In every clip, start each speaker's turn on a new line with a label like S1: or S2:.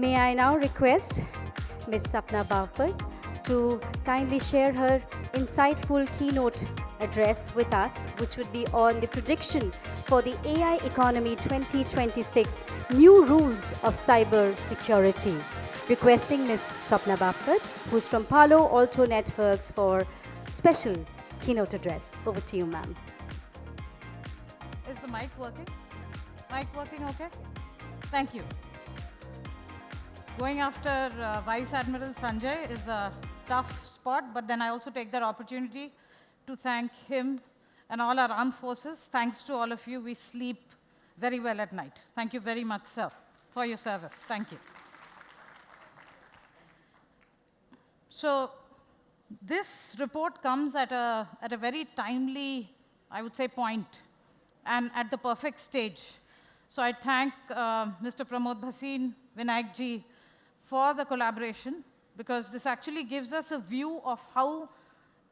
S1: May I now request Ms. Sapna Bhavpal to kindly share her insightful keynote address with us, which would be on the prediction for the AI Economy 2026 New Rules of Cyber Security. Requesting Ms. Sapna Bhavpal, who's from Palo Alto Networks, for special keynote address. Over to you, ma'am.
S2: Is the mic working? Mic working okay? Thank you. Going after Vice Admiral Sanjay is a tough spot, but then I also take that opportunity to thank him and all our armed forces. Thanks to all of you, we sleep very well at night. Thank you very much, sir, for your service. Thank you. So this report comes at a very timely, I would say, point, and at the perfect stage. So I thank Mr. Pramod Bhasin, Vinayak ji, for the collaboration, because this actually gives us a view of how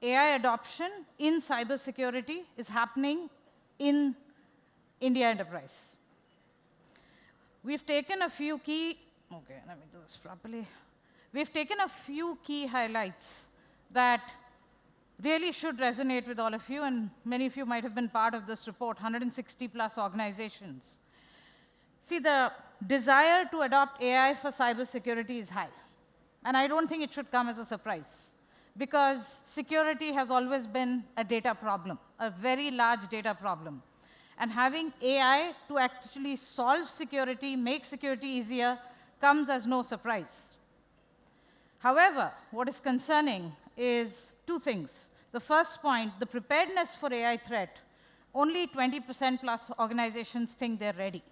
S2: AI adoption in cybersecurity is happening in India enterprise. We've taken a few key, okay, let me do this properly. We've taken a few key highlights that really should resonate with all of you, and many of you might have been part of this report, 160 plus organizations. See, the desire to adopt AI for cybersecurity is high. And I don't think it should come as a surprise, because security has always been a data problem, a very large data problem. And having AI to actually solve security, make security easier, comes as no surprise. However, what is concerning is two things. The first point, the preparedness for AI threat, only 20% plus organizations think they're ready.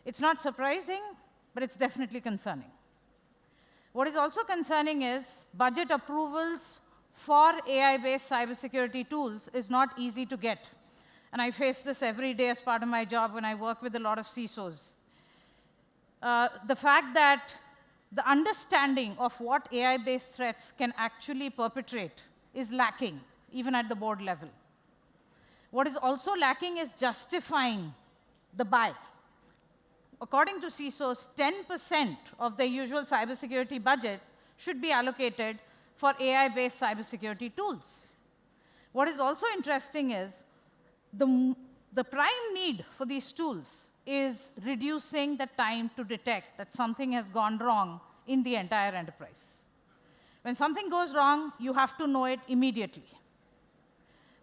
S2: It's not surprising, but it's definitely concerning. What is also concerning is budget approvals for AI-based cybersecurity tools is not easy to get. And I face this every day as part of my job when I work with a lot of CISOs. The fact that the understanding of what AI-based threats can actually perpetrate is lacking, even at the board level. What is also lacking is justifying the buy. According to CISOs, 10% of their usual cybersecurity budget should be allocated for AI-based cybersecurity tools. What is also interesting is the prime need for these tools is reducing the time to detect that something has gone wrong in the entire enterprise. When something goes wrong, you have to know it immediately.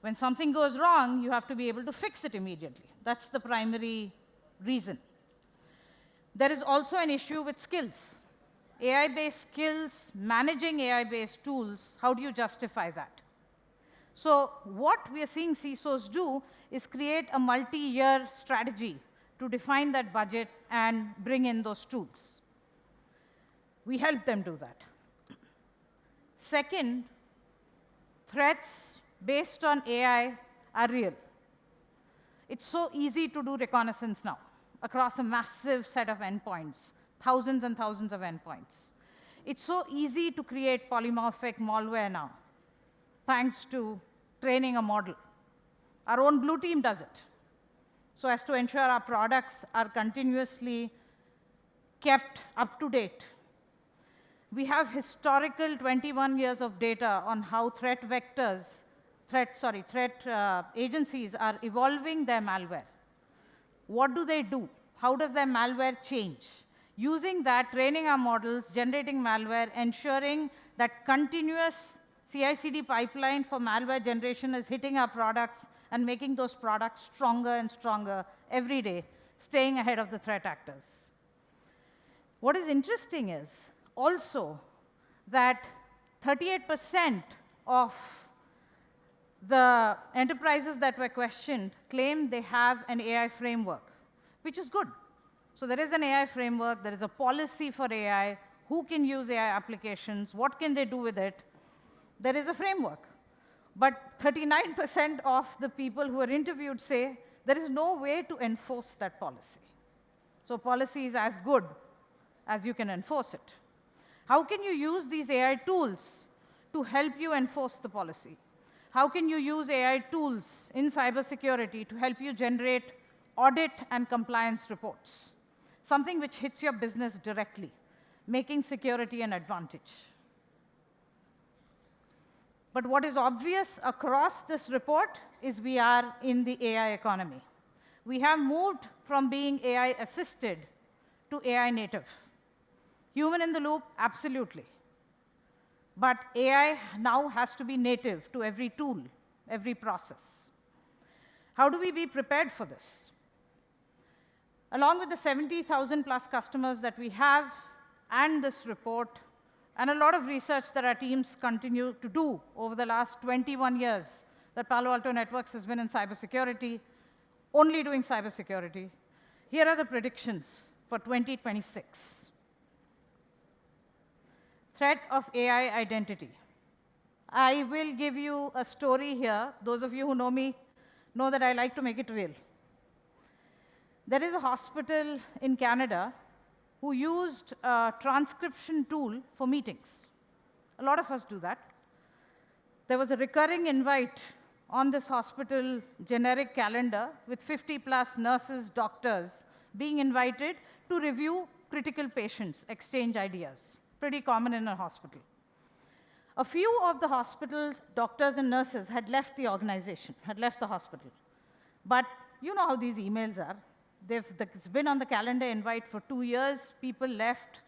S2: When something goes wrong, you have to be able to fix it immediately. That's the primary reason. There is also an issue with skills. AI-based skills, managing AI-based tools, how do you justify that? So what we are seeing CISOs do is create a multi-year strategy to define that budget and bring in those tools. We help them do that. Second, threats based on AI are real. It's so easy to do reconnaissance now across a massive set of endpoints, thousands and thousands of endpoints. It's so easy to create polymorphic malware now, thanks to training a model. Our own blue team does it, so as to ensure our products are continuously kept up to date. We have historical 21 years of data on how threat agencies are evolving their malware. What do they do? How does their malware change? Using that, training our models, generating malware, ensuring that continuous CI/CD pipeline for malware generation is hitting our products and making those products stronger and stronger every day, staying ahead of the threat actors. What is interesting is also that 38% of the enterprises that were questioned claim they have an AI framework, which is good. So there is an AI framework, there is a policy for AI, who can use AI applications, what can they do with it. There is a framework. But 39% of the people who are interviewed say there is no way to enforce that policy. So policy is as good as you can enforce it. How can you use these AI tools to help you enforce the policy? How can you use AI tools in cybersecurity to help you generate audit and compliance reports? Something which hits your business directly. making security an advantage. But what is obvious across this report is we are in the AI economy. We have moved from being AI assisted to AI native. Human in the loop, absolutely. But AI now has to be native to every tool, every process. How do we be prepared for this? Along with the 70,000 plus customers that we have and this report, and a lot of research that our teams continue to do over the last 21 years that Palo Alto Networks has been in cybersecurity, only doing cybersecurity, here are the predictions for 2026. Threat of AI identity. I will give you a story here. Those of you who know me know that I like to make it real. There is a hospital in Canada who used a transcription tool for meetings. A lot of us do that. There was a recurring invite on this hospital generic calendar with 50+ nurses, doctors being invited to review critical patients, exchange ideas. Pretty common in a hospital. A few of the hospital's doctors and nurses had left the organization, had left the hospital. But you know how these emails are. It's been on the calendar invite for 2 years. People left.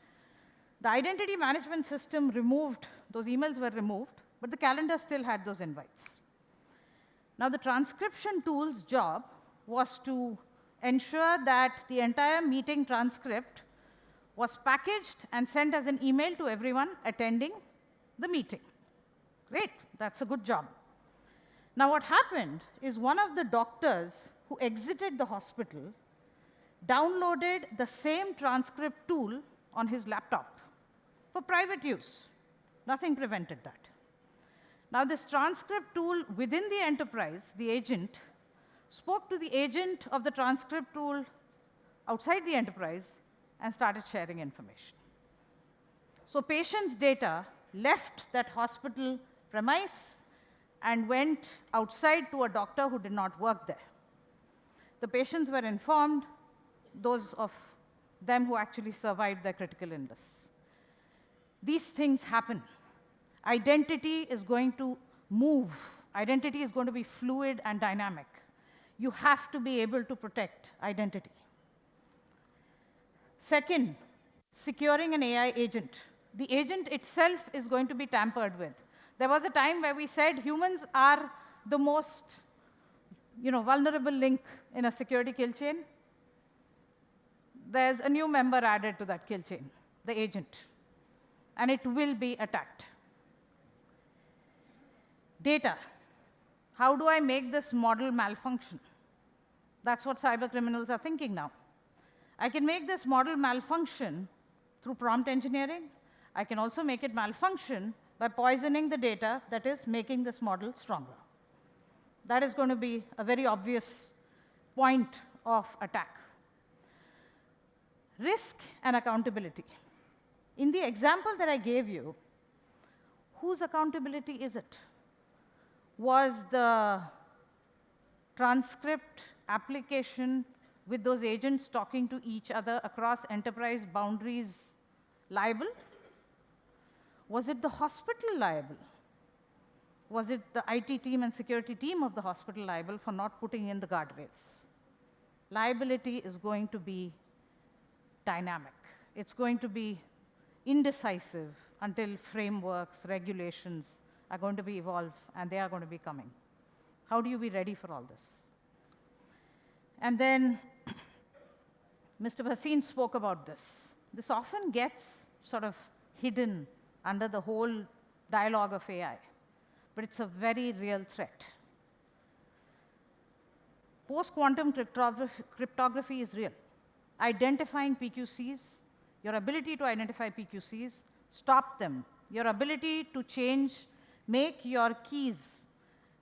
S2: The identity management system removed, those emails were removed, but the calendar still had those invites. Now, the transcription tool's job was to ensure that the entire meeting transcript was packaged and sent as an email to everyone attending the meeting. Great, that's a good job. Now, what happened is one of the doctors who exited the hospital downloaded the same transcript tool on his laptop for private use. Nothing prevented that. Now, this transcript tool within the enterprise, the agent, spoke to the agent of the transcript tool outside the enterprise and started sharing information. So patients' data left that hospital premise and went outside to a doctor who did not work there. The patients were informed, those of them who actually survived their critical illness. These things happen. Identity is going to move. Identity is going to be fluid and dynamic. You have to be able to protect identity. Second, securing an AI agent. The agent itself is going to be tampered with. There was a time where we said humans are the most vulnerable link in a security kill chain. There's a new member added to that kill chain, the agent, and it will be attacked. Data. How do I make this model malfunction? That's what cyber criminals are thinking now. I can make this model malfunction through prompt engineering. I can also make it malfunction by poisoning the data that is making this model stronger. That is going to be a very obvious point of attack. Risk and accountability. In the example that I gave you, whose accountability is it? Was the transcript application with those agents talking to each other across enterprise boundaries liable? Was it the hospital liable? Was it the IT team and security team of the hospital liable for not putting in the guardrails? Liability is going to be dynamic. It's going to be indecisive until frameworks, regulations are going to be evolved, and they are going to be coming. How do you be ready for all this? And then Mr. Bhasin spoke about this. This often gets sort of hidden under the whole dialogue of AI, but it's a very real threat. Post-quantum cryptography is real. Identifying PQCs, your ability to identify PQCs, stop them, your ability to change, make your keys,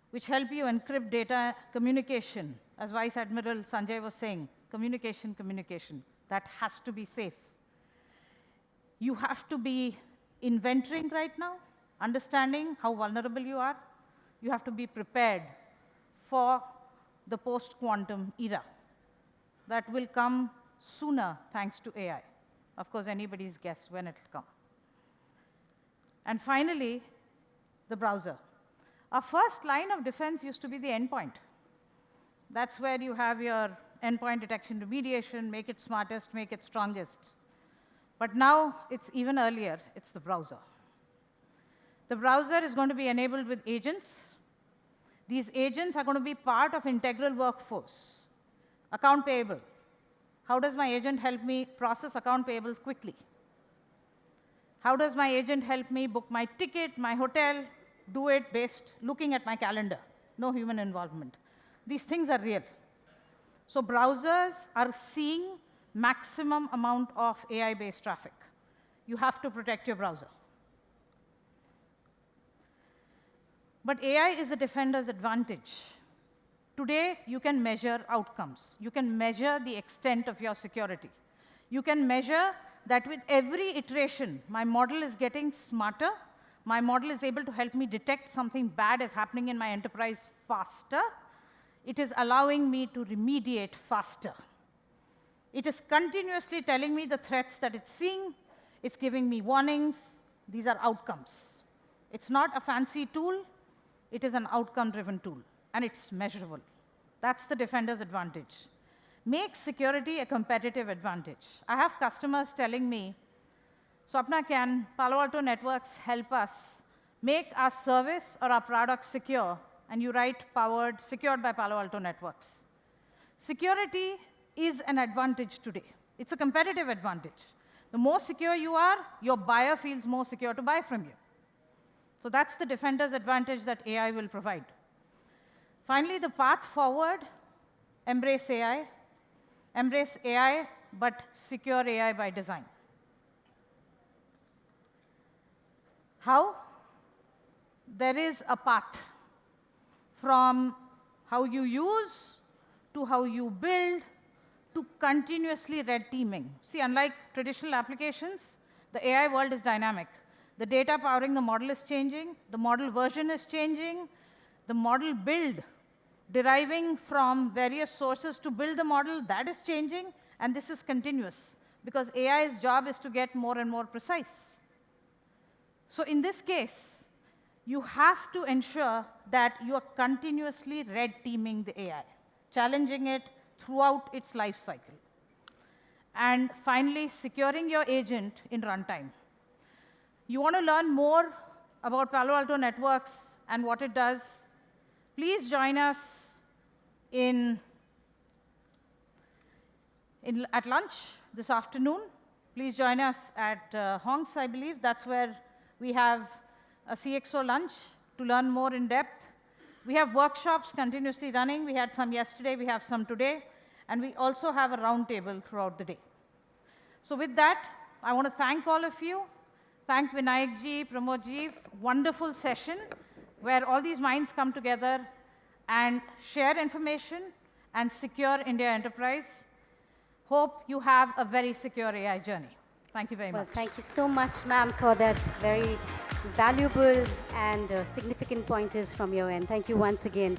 S2: which help you encrypt data, communication, as Vice Admiral Sanjay was saying, communication, that has to be safe. You have to be inventorying right now, understanding how vulnerable you are. You have to be prepared for the post-quantum era that will come sooner thanks to AI. Of course, anybody's guess when it'll come. And finally, the browser. Our first line of defense used to be the endpoint. That's where you have your endpoint detection remediation, make it smartest, make it strongest. But now it's even earlier, it's the browser. The browser is going to be enabled with agents. These agents are going to be part of integral workforce. Account payable. How does my agent help me process account payables quickly? How does my agent help me book my ticket, my hotel, do it based looking at my calendar? No human involvement. These things are real. So browsers are seeing maximum amount of AI-based traffic. You have to protect your browser. But AI is a defender's advantage. Today, you can measure outcomes. You can measure the extent of your security. You can measure that with every iteration, my model is getting smarter. My model is able to help me detect something bad is happening in my enterprise faster. It is allowing me to remediate faster. It is continuously telling me the threats that it's seeing. It's giving me warnings. These are outcomes. It's not a fancy tool. It is an outcome-driven tool, and it's measurable. That's the defender's advantage. Make security a competitive advantage. I have customers telling me, Swapna, can Palo Alto Networks help us make our service or our product secure? And you write secured by Palo Alto Networks. Security is an advantage today. It's a competitive advantage. The more secure you are, your buyer feels more secure to buy from you. So that's the defender's advantage that AI will provide. Finally, the path forward, embrace AI. Embrace AI, but secure AI by design. How? There is a path from how you use to how you build to continuously red teaming. See, unlike traditional applications, the AI world is dynamic. The data powering the model is changing. The model version is changing. The model build, deriving from various sources to build the model, that is changing. And this is continuous, because AI's job is to get more and more precise. So in this case, you have to ensure that you are continuously red teaming the AI, challenging it throughout its life cycle. And finally, securing your agent in runtime. You want to learn more about Palo Alto Networks and what it does? Please join us at lunch this afternoon. Please join us at Hong's, I believe. That's where we have a CXO lunch to learn more in depth. We have workshops continuously running. We had some yesterday. We have some today. And we also have a roundtable throughout the day. So with that, I want to thank all of you. Thank Vinayak ji, Pramod ji. Wonderful session where all these minds come together and share information and secure India enterprise. Hope you have a very secure AI journey. Thank you very much.
S1: Well, thank you so much, ma'am, for that very valuable and significant pointers from your end. Thank you once again.